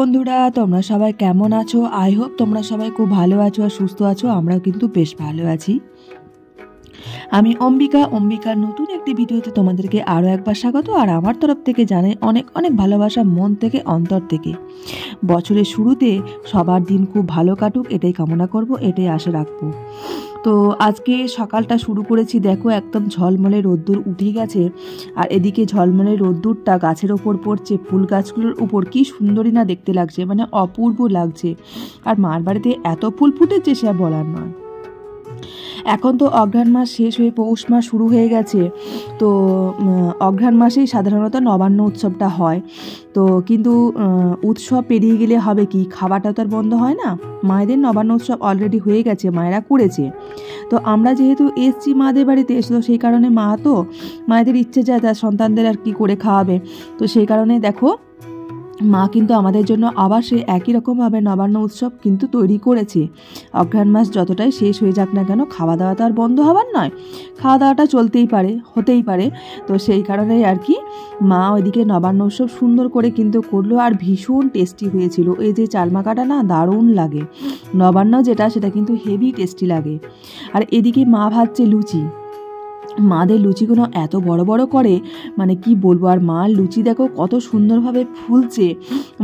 বন্ধুরা, তোমরা সবাই কেমন আছো? আই হোপ তোমরা সবাই খুব ভালো আছো আর সুস্থ আছো। আমরাও কিন্তু বেশ ভালো আছি। আমি অম্বিকার নতুন একটি ভিডিওতে তোমাদেরকে আরও একবার স্বাগত। আর আমার তরফ থেকে জানাই অনেক অনেক ভালোবাসা, মন থেকে, অন্তর থেকে। বছরের শুরুতে সবার দিন খুব ভালো কাটুক, এটাই কামনা করব, এটাই আশা রাখবো। তো আজকে সকালটা শুরু করেছি, দেখো একদম ঝলমলে রোদ্দুর উঠে গেছে। আর এদিকে ঝলমলে রোদ্দুরটা গাছের ওপর পড়ছে, ফুল গাছগুলোর উপর কি সুন্দরই না দেখতে লাগছে, মানে অপূর্ব লাগছে। আর মার বাড়িতে এত ফুল ফুটেছে সে বলার নয়। এখন তো অঘ্রাণ মাস শেষ হয়ে পৌষ মাস শুরু হয়ে গেছে। তো অঘ্রাণ মাসেই সাধারণত নবান্ন উৎসবটা হয়। তো কিন্তু উৎসব পেরিয়ে গেলে হবে কি, খাওয়াটা তো আর বন্ধ হয় না। মায়েদের নবান্ন উৎসব অলরেডি হয়ে গেছে, মায়েরা করেছে। তো আমরা যেহেতু এসছি মাদের বাড়িতে, তো সেই কারণে মায়েদের ইচ্ছে যায় তার সন্তানদের আর কি করে খাওয়াবে। তো সেই কারণে দেখো মা কিন্তু আমাদের জন্য আবার সেই একই রকমভাবে নবান্ন উৎসব কিন্তু তৈরি করেছে। অঘ্রাণ মাস যতটাই শেষ হয়ে যাক না কেন, খাওয়া দাওয়া তো আর বন্ধ হবার নয়, খাওয়া দাওয়াটা চলতেই পারে, হতেই পারে। তো সেই কারণেই আর কি মা ওইদিকে নবান্ন উৎসব সুন্দর করে কিন্তু করলো। আর ভীষণ টেস্টি হয়েছিল। এই যে চালমাকাটা না, দারুণ লাগে। নবান্ন যেটা, সেটা কিন্তু হেভি টেস্টি লাগে। আর এদিকে মা ভাজছে লুচি। মাদের লুচিগুলো এত বড় বড় করে, মানে কি বলবো। আর মার লুচি দেখো কত সুন্দরভাবে ফুলছে,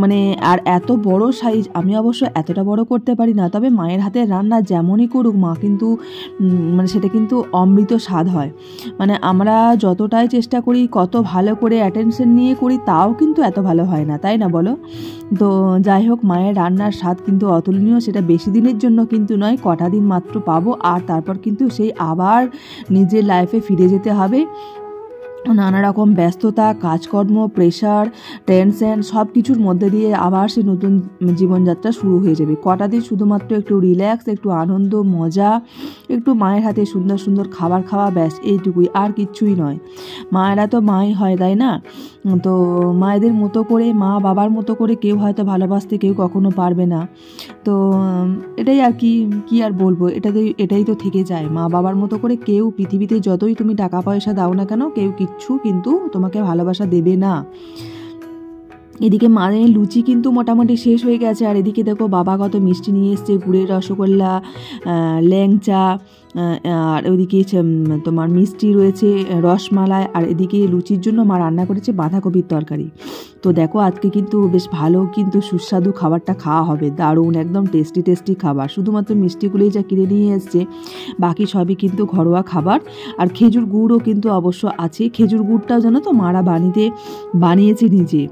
মানে আর এত বড় সাইজ। আমি অবশ্য এতটা বড় করতে পারি না, তবে মায়ের হাতের রান্না যেমনই করুক মা কিন্তু মানে সেটা কিন্তু অমৃত স্বাদ হয়। মানে আমরা যতটাই চেষ্টা করি, কত ভালো করে অ্যাটেনশন নিয়ে করি, তাও কিন্তু এত ভালো হয় না, তাই না বলো? তো যাই হোক, মায়ের রান্নার স্বাদ কিন্তু অতুলনীয়। সেটা বেশি দিনের জন্য কিন্তু নয়, কটা দিন মাত্র পাবো, আর তারপর কিন্তু সেই আবার নিজের লাইফে ফিরে যেতে হবে। নানা রকম ব্যস্ততা, কাজকর্ম, প্রেশার, টেনশন সব কিছুর মধ্যে দিয়ে আবার সে নতুন জীবনযাত্রা শুরু হয়ে যাবে। কটা দিন শুধুমাত্র একটু রিল্যাক্স, একটু আনন্দ, মজা, একটু মায়ের হাতে সুন্দর সুন্দর খাবার খাওয়া, ব্যাস এইটুকুই, আর কিচ্ছুই নয়। মায়েরা তো মাই হয়, তাই না? তো মায়েদের মতো করে, মা বাবার মতো করে কেউ হয়তো ভালোবাসতে কেউ কখনো পারবে না। তো এটাই আর কি, কি আর বলবো, এটাই তো থেকে যায়। মা বাবার মতো করে কেউ পৃথিবীতে যতই তুমি টাকা পয়সা দাও না কেন, কেউ কিচ্ছু কিন্তু তোমাকে ভালোবাসা দেবে না। এদিকে মায়ের লুচি কিন্তু মোটামুটি শেষ হয়ে গেছে। আর এদিকে দেখো বাবা কত মিষ্টি নিয়ে এসছে, গুড়ের রসগোল্লা, ল্যাংচা, আর ওইদিকে তোমার মিষ্টি রয়েছে, রসমালাই। আর এদিকে লুচির জন্য মা রান্না করেছে বাঁধাকপির তরকারি। তো দেখো আজকে কিন্তু বেশ ভালো কিন্তু সুস্বাদু খাবারটা খাওয়া হবে, দারুণ একদম টেস্টি টেস্টি খাবার। শুধুমাত্র মিষ্টিগুলোই যা কিনে নিয়ে এসছে, বাকি সবই কিন্তু ঘরোয়া খাবার। আর খেজুর গুড়ও কিন্তু অবশ্য আছে। খেজুর গুড়টাও জানো তো মারা বানিয়েছে নিজে।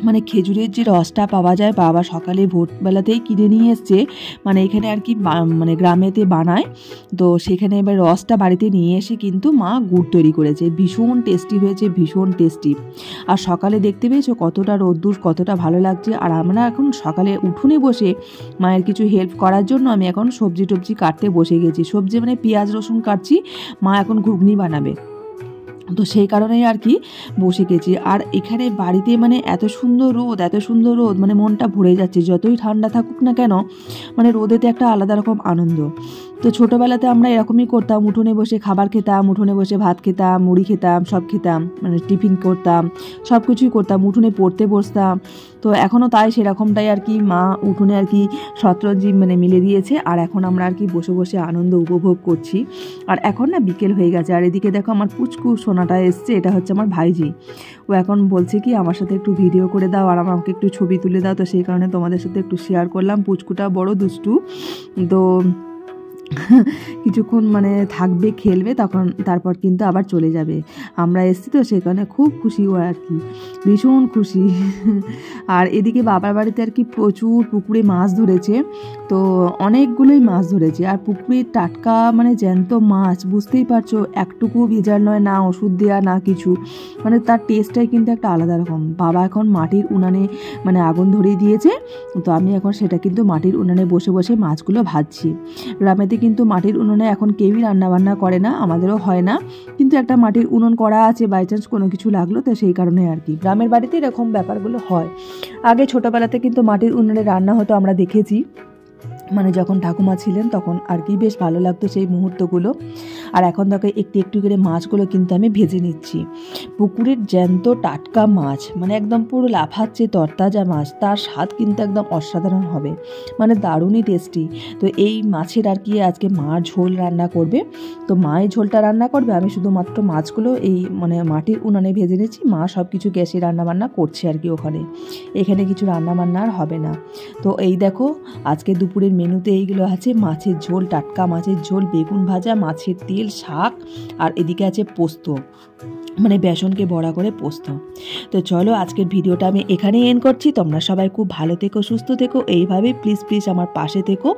মানে খেজুরের যে রসটা পাওয়া যায়, বাবা সকালে ভোরবেলাতেই কিনে নিয়ে এসছে। মানে এখানে আর কি মানে গ্রামেতে বানায়, তো সেখানে এবার রসটা বাড়িতে নিয়ে এসে কিন্তু মা গুড় তৈরি করেছে। ভীষণ টেস্টি হয়েছে, ভীষণ টেস্টি। আর সকালে দেখতে পেয়েছো কতটা রোদ্দুর, কতটা ভালো লাগছে। আর আমরা এখন সকালে উঠোনে বসে মায়ের কিছু হেল্প করার জন্য আমি এখন সবজি টবজি কাটতে বসে গেছি। সবজি মানে পেঁয়াজ রসুন কাটছি, মা এখন ঘুগনি বানাবে। তো সেই কারণেই আর কি বসে গেছি। আর এখানে বাড়িতে মানে এত সুন্দর রোদ, মানে মনটা ভরে যাচ্ছে। যতই ঠান্ডা থাকুক না কেন, মানে রোদেতে একটা আলাদা রকম আনন্দ। তো ছোটোবেলাতে আমরা এরকমই করতাম, উঠোনে বসে খাবার খেতাম, উঠোনে বসে ভাত খেতাম, মুড়ি খেতাম, সব খেতাম, মানে টিফিন করতাম, সব কিছুই করতাম, উঠোনে পড়তে বসতাম। তো এখনও তাই, সেরকমটাই আর কি মা উঠোনে আর কি শতরঞ্জি মানে মিলে দিয়েছে। আর এখন আমরা আর কি বসে বসে আনন্দ উপভোগ করছি। আর এখন না বিকেল হয়ে গেছে। আর এদিকে দেখো আমার পুচকু সোনাটা এসছে, এটা হচ্ছে আমার ভাইজি। ও এখন বলছে কি আমার সাথে একটু ভিডিও করে দাও আর আমাকে একটু ছবি তুলে দাও। তো সেই কারণে তোমাদের সাথে একটু শেয়ার করলাম। পুচকুটা বড় দুষ্টু, তো কিছুক্ষণ মানে থাকবে, খেলবে, তারপর কিন্তু আবার চলে যাবে। আমরা এসছি তো সেই কারণে খুব খুশি ও আর কি, ভীষণ খুশি। আর এদিকে বাবার বাড়িতে আর কি প্রচুর পুকুরে মাছ ধরেছে, তো অনেকগুলোই মাছ ধরেছে। আর পুকুরের টাটকা মানে জ্যান্ত মাছ, বুঝতেই পারছো, একটুকু ভেজাল নয়, না ওষুধ দেওয়া, না কিছু। মানে তার টেস্টটাই কিন্তু একটা আলাদা রকম। বাবা এখন মাটির উনানে মানে আগুন ধরিয়ে দিয়েছে, তো আমি এখন সেটা কিন্তু মাটির উনানে বসে বসে মাছগুলো ভাজছি। গ্রামেতে কিন্তু মাটির উনুনে এখন কেউই রান্নাবান্না করে না, আমাদেরও হয় না, কিন্তু একটা মাটির উনুন করা আছে, বাই চান্স কোনো কিছু লাগলো, তো সেই কারণে আর কি গ্রামের বাড়িতে এরকম ব্যাপারগুলো হয়। আগে ছোটোবেলাতে কিন্তু মাটির উনুনে রান্না হতো, আমরা দেখেছি। মানে যখন ঠাকুমা ছিলেন তখন আর কি বেশ ভালো লাগতো সেই মুহূর্তগুলো। আর এখন দেখো একটু একটু করে মাছগুলো কিন্তু আমি ভেজে নিচ্ছি। পুকুরের জ্যান্ত টাটকা মাছ, মানে একদম পুরো লাফাচ্ছে তরতাজা মাছ, তার স্বাদ কিন্তু একদম অসাধারণ হবে, মানে দারুণই টেস্টি। তো এই মাছের আর কি আজকে মা ঝোল রান্না করবে। তো মাই ঝোলটা রান্না করবে, আমি শুধুমাত্র মাছগুলো এই মানে মাটির উনানে ভেজে নিচ্ছি। মা সব কিছু গ্যাসে রান্নাবান্না করছে আর কি ওখানে, এখানে কিছু রান্নাবান্না আর হবে না। তো এই দেখো আজকে দুপুরের মেনুতে এইগুলো আছে: মাছের ঝোল, টাটকা মাছের ঝোল, বেগুন ভাজা, মাছের তেল, শাক, আর এদিকে আছে পোস্ত, মানে বেসনকে বড়া করে পোস্ত। তো চলো আজকের ভিডিওটা আমি এখানেই এন্ড করছি। তোমরা সবাই খুব ভালো থেকো, সুস্থ থেকো, এইভাবে প্লিজ আমার পাশে থেকো।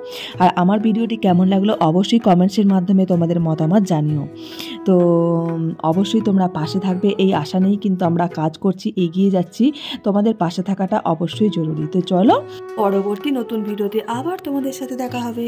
আর আমার ভিডিওটি কেমন লাগলো অবশ্যই কমেন্টসের মাধ্যমে তোমাদের মতামত জানিও। তো অবশ্যই তোমরা পাশে থাকবে এই আশা নিয়েই কিন্তু আমরা কাজ করছি, এগিয়ে যাচ্ছি। তোমাদের পাশে থাকাটা অবশ্যই জরুরি। তো চলো পরবর্তী নতুন ভিডিওতে আবার তোমাদের সাথে দেখা হবে।